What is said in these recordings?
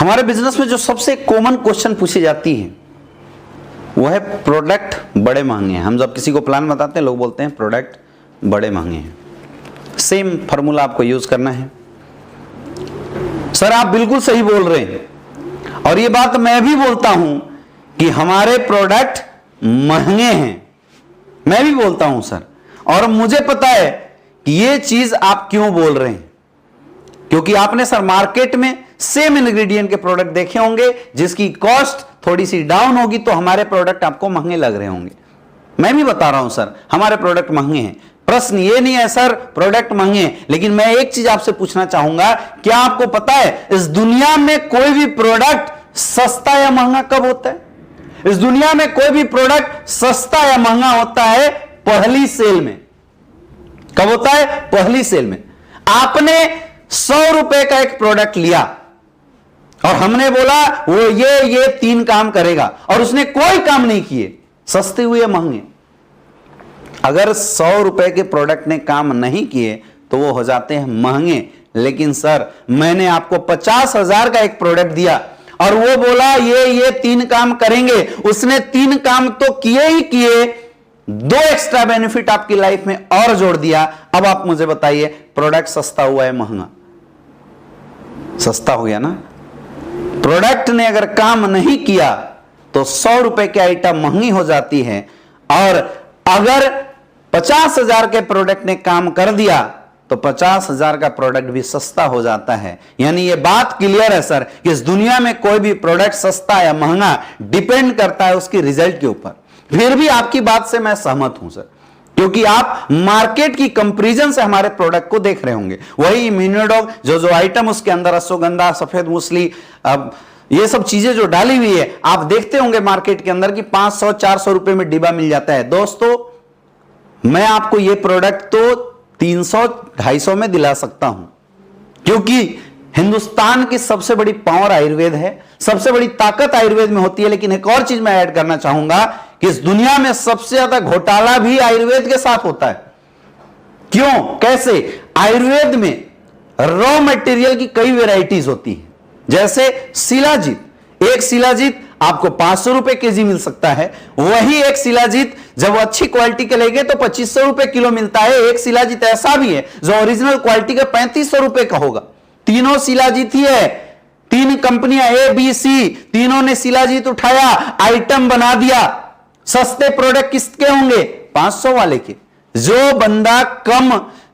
हमारे बिजनेस में जो सबसे कॉमन क्वेश्चन पूछी जाती है वो है प्रोडक्ट बड़े महंगे हैं। हम जब किसी को प्लान बताते हैं लोग बोलते हैं प्रोडक्ट बड़े महंगे हैं। सेम फॉर्मूला आपको यूज करना है। सर आप बिल्कुल सही बोल रहे हैं और ये बात मैं भी बोलता हूं कि हमारे प्रोडक्ट महंगे हैं। मैं भी बोलता हूं सर, और मुझे पता है कि ये चीज आप क्यों बोल रहे हैं, क्योंकि आपने सर मार्केट में सेम इंग्रेडिएंट के प्रोडक्ट देखे होंगे जिसकी कॉस्ट थोड़ी सी डाउन होगी तो हमारे प्रोडक्ट आपको महंगे लग रहे होंगे। मैं भी बता रहा हूं सर हमारे प्रोडक्ट महंगे हैं। प्रश्न ये नहीं है सर प्रोडक्ट महंगे हैं, लेकिन मैं एक चीज आपसे पूछना चाहूंगा, क्या आपको पता है इस दुनिया में कोई भी प्रोडक्ट सस्ता या महंगा कब होता है? इस दुनिया में कोई भी प्रोडक्ट सस्ता या महंगा होता है पहली सेल में। कब होता है? पहली सेल में। आपने 100 रुपए का एक प्रोडक्ट लिया और हमने बोला वो ये 3 काम करेगा और उसने कोई काम नहीं किए, सस्ते हुए महंगे। अगर 100 रुपए के प्रोडक्ट ने काम नहीं किए तो वो हो जाते हैं महंगे। लेकिन सर मैंने आपको 50,000 का एक प्रोडक्ट दिया और वो बोला ये 3 काम करेंगे, उसने 3 काम तो किए ही किए, 2 एक्स्ट्रा बेनिफिट आपकी लाइफ में और जोड़ दिया। अब आप मुझे बताइए प्रोडक्ट सस्ता हुआ है महंगा? सस्ता हो गया ना। प्रोडक्ट ने अगर काम नहीं किया तो 100 रुपए की आइटम महंगी हो जाती है, और अगर 50,000 के प्रोडक्ट ने काम कर दिया तो 50,000 का प्रोडक्ट भी सस्ता हो जाता है। यानी ये बात क्लियर है सर कि इस दुनिया में कोई भी प्रोडक्ट सस्ता या महंगा डिपेंड करता है उसकी रिजल्ट के ऊपर। फिर भी आपकी बात से मैं सहमत हूं सर, क्योंकि आप मार्केट की कंपैरिजन से हमारे प्रोडक्ट को देख रहे होंगे। वही इम्यूनोडॉग जो आइटम उसके अंदर अश्वगंधा, सफेद मूसली, अब ये सब चीजें जो डाली हुई है आप देखते होंगे मार्केट के अंदर कि 500-400 रुपए में डिब्बा मिल जाता है। दोस्तों मैं आपको ये प्रोडक्ट तो 300-250 में दिला सकता हूं, क्योंकि हिंदुस्तान की सबसे बड़ी पावर आयुर्वेद है, सबसे बड़ी ताकत आयुर्वेद में होती है। लेकिन एक और चीज मैं ऐड करना चाहूंगा कि इस दुनिया में सबसे ज्यादा घोटाला भी आयुर्वेद के साथ होता है। क्यों? कैसे? आयुर्वेद में रॉ मटेरियल की कई वेराइटीज होती है। जैसे शिलाजीत, एक शिलाजीत आपको 500 रुपए केजी मिल सकता है। वही एक शिलाजीत जब अच्छी क्वालिटी के लेंगे तो 2500 रुपए किलो मिलता है। एक शिलाजीत ऐसा भी है जो ओरिजिनल क्वालिटी का 3500 रुपए का होगा। तीनों शिलाजीत ही है। 3 कंपनियां ABC, तीनों ने शिलाजीत उठाया, आइटम बना दिया। सस्ते प्रोडक्ट किसके होंगे? 500 वाले के।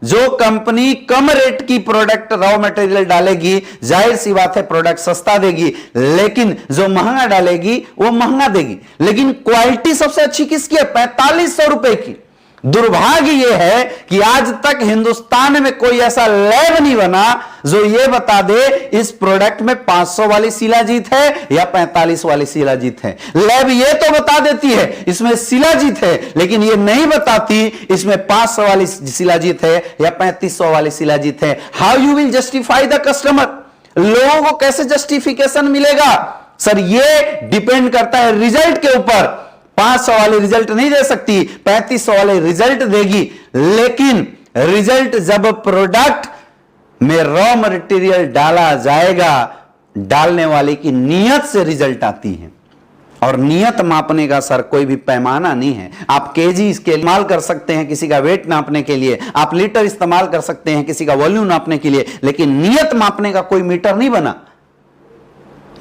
जो कंपनी कम रेट की प्रोडक्ट रॉ मटेरियल डालेगी, जाहिर सी बात है प्रोडक्ट सस्ता देगी, लेकिन जो महंगा डालेगी वो महंगा देगी। लेकिन क्वालिटी सबसे अच्छी किसकी है? 4500 रुपए की। दुर्भाग्य यह है कि आज तक हिंदुस्तान में कोई ऐसा लैब नहीं बना जो यह बता दे इस प्रोडक्ट में 500 वाली शिलाजीत है या 45 वाली शिलाजीत है। लैब यह तो बता देती है इसमें शिलाजीत है, लेकिन यह नहीं बताती इसमें 500 वाली शिलाजीत है या 3500 वाली शिलाजीत है। How you will justify the customer? लोगों को कैसे जस्टिफिकेशन मिलेगा? सर यह डिपेंड करता है रिजल्ट के ऊपर। 500 वाली रिजल्ट नहीं दे सकती, 3500 वाले रिजल्ट देगी। लेकिन रिजल्ट जब प्रोडक्ट में रॉ मटेरियल डाला जाएगा, डालने वाले की नीयत से रिजल्ट आती है। और नियत मापने का सर कोई भी पैमाना नहीं है। आप केजी इस्तेमाल कर सकते हैं किसी का वेट नापने के लिए, आप लीटर इस्तेमाल कर सकते हैं किसी का वॉल्यूम नापने के लिए, लेकिन नियत मापने का कोई मीटर नहीं बना।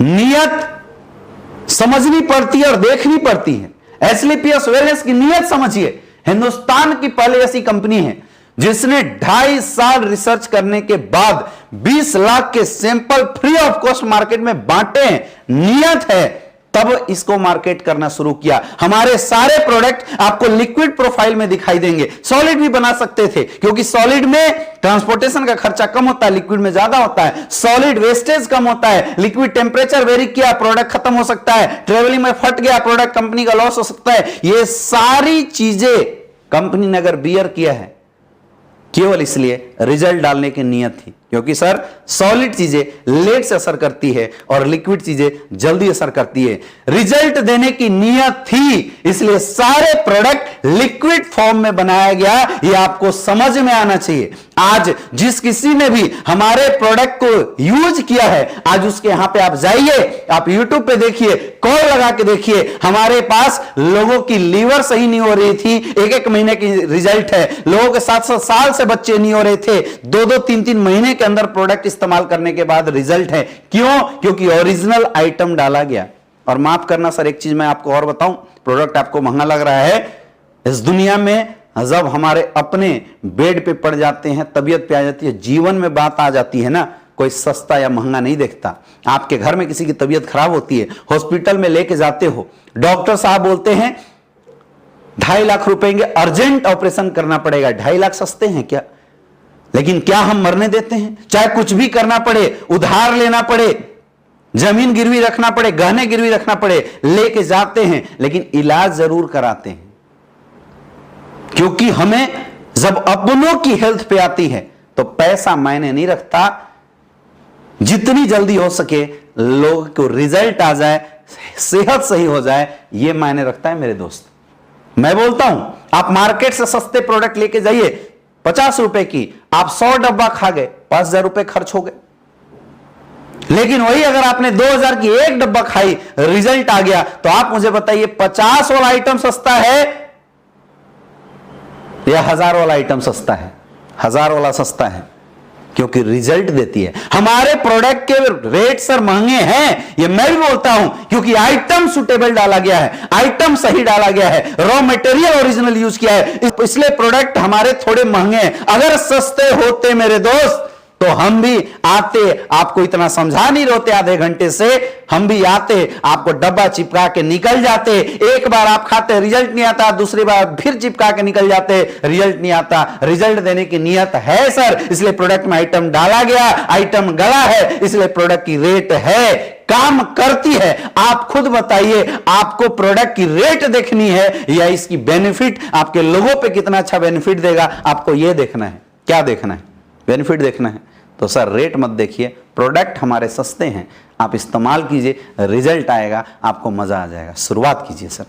नियत समझनी पड़ती है और देखनी पड़ती है। एसलीपीएस वेलनेस की नियत समझिए। हिंदुस्तान की पहले ऐसी कंपनी है जिसने 2.5 साल रिसर्च करने के बाद 20 लाख के sample free of cost market में बांटे हैं। नियत है, तब इसको मार्केट करना शुरू किया। हमारे सारे प्रोडक्ट आपको लिक्विड प्रोफाइल में दिखाई देंगे। सॉलिड भी बना सकते थे, क्योंकि सॉलिड में ट्रांसपोर्टेशन का खर्चा कम होता है, लिक्विड में ज्यादा होता है। सॉलिड वेस्टेज कम होता है, लिक्विड टेम्परेचर वेरी किया प्रोडक्ट खत्म हो सकता है, ट्रेवलिंग में फट गया प्रोडक्ट कंपनी का लॉस हो सकता है। ये सारी चीजें कंपनी ने अगर बियर किया है केवल इसलिए रिजल्ट डालने की नियत थी। क्योंकि सर सॉलिड चीजें लेट से असर करती है और लिक्विड चीजें जल्दी असर करती है। रिजल्ट देने की नीयत थी, इसलिए सारे प्रोडक्ट लिक्विड फॉर्म में बनाया गया। ये आपको समझ में आना चाहिए। आज जिस किसी ने भी हमारे प्रोडक्ट को यूज किया है, आज उसके यहां पे आप जाइए, आप यूट्यूब पे देखिए, कॉल लगा के देखिए, हमारे पास लोगों की लीवर सही नहीं हो रही थी, एक एक महीने की रिजल्ट है। लोगों के 7-7 साल से बच्चे नहीं हो रहे थे, 2-2, 3-3 महीने के अंदर प्रोडक्ट इस्तेमाल करने के बाद रिजल्ट है। क्यों? क्योंकि ओरिजिनल आइटम डाला गया। और माफ करना सर, एक चीज मैं आपको और बताऊं, प्रोडक्ट आपको महंगा लग रहा है, इस दुनिया में जब हमारे अपने बेड पे पड़ जाते हैं, तबीयत पे आ जाती है, जीवन में बात आ जाती है ना, कोई सस्ता या महंगा नहीं देखता। आपके घर में किसी की तबीयत खराब होती है, हॉस्पिटल में लेके जाते हो, डॉक्टर साहब बोलते हैं 2.5 लाख रुपए के अर्जेंट ऑपरेशन करना पड़ेगा। 2.5 लाख सस्ते हैं क्या? लेकिन क्या हम मरने देते हैं? चाहे कुछ भी करना पड़े, उधार लेना पड़े, जमीन गिरवी रखना पड़े, गहने गिरवी रखना पड़े, लेके जाते हैं, लेकिन इलाज जरूर कराते हैं। क्योंकि हमें जब अपनों की हेल्थ पे आती है तो पैसा मायने नहीं रखता, जितनी जल्दी हो सके लोगों को रिजल्ट आ जाए, सेहत सही हो जाए, यह मायने रखता है मेरे दोस्त। मैं बोलता हूं, आप मार्केट से सस्ते प्रोडक्ट लेके जाइए, 50 रुपए की, आप 100 डब्बा खा गए, 5,000 रुपए खर्च हो गए। लेकिन वही अगर आपने 2,000 की एक डब्बा खाई, रिजल्ट आ गया, तो आप मुझे बताइए 50 वाला आइटम सस्ता है या 1000 वाला आइटम सस्ता है? 1000 वाला सस्ता है, क्योंकि रिजल्ट देती है। हमारे प्रोडक्ट के रेट सर महंगे हैं, ये मैं भी बोलता हूं, क्योंकि आइटम सुटेबल डाला गया है, आइटम सही डाला गया है, रॉ मटेरियल ओरिजिनल यूज किया है, इसलिए प्रोडक्ट हमारे थोड़े महंगे हैं। अगर सस्ते होते मेरे दोस्त तो हम भी आते, आपको इतना समझा नहीं रोते आधे घंटे से, हम भी आते, आपको डब्बा चिपका के निकल जाते। एक बार आप खाते, रिजल्ट नहीं आता, दूसरी बार फिर चिपका के निकल जाते, रिजल्ट नहीं आता। रिजल्ट देने की नियत है सर, इसलिए प्रोडक्ट में आइटम डाला गया, आइटम गला है, इसलिए प्रोडक्ट की रेट है, काम करती है। आप खुद बताइए, आपको प्रोडक्ट की रेट देखनी है या इसकी बेनिफिट, आपके लोगों पे कितना अच्छा बेनिफिट देगा, आपको यह देखना है। क्या देखना है? बेनिफिट देखना है। तो सर रेट मत देखिए, प्रोडक्ट हमारे सस्ते हैं, आप इस्तेमाल कीजिए, रिजल्ट आएगा, आपको मजा आ जाएगा। शुरुआत कीजिए सर।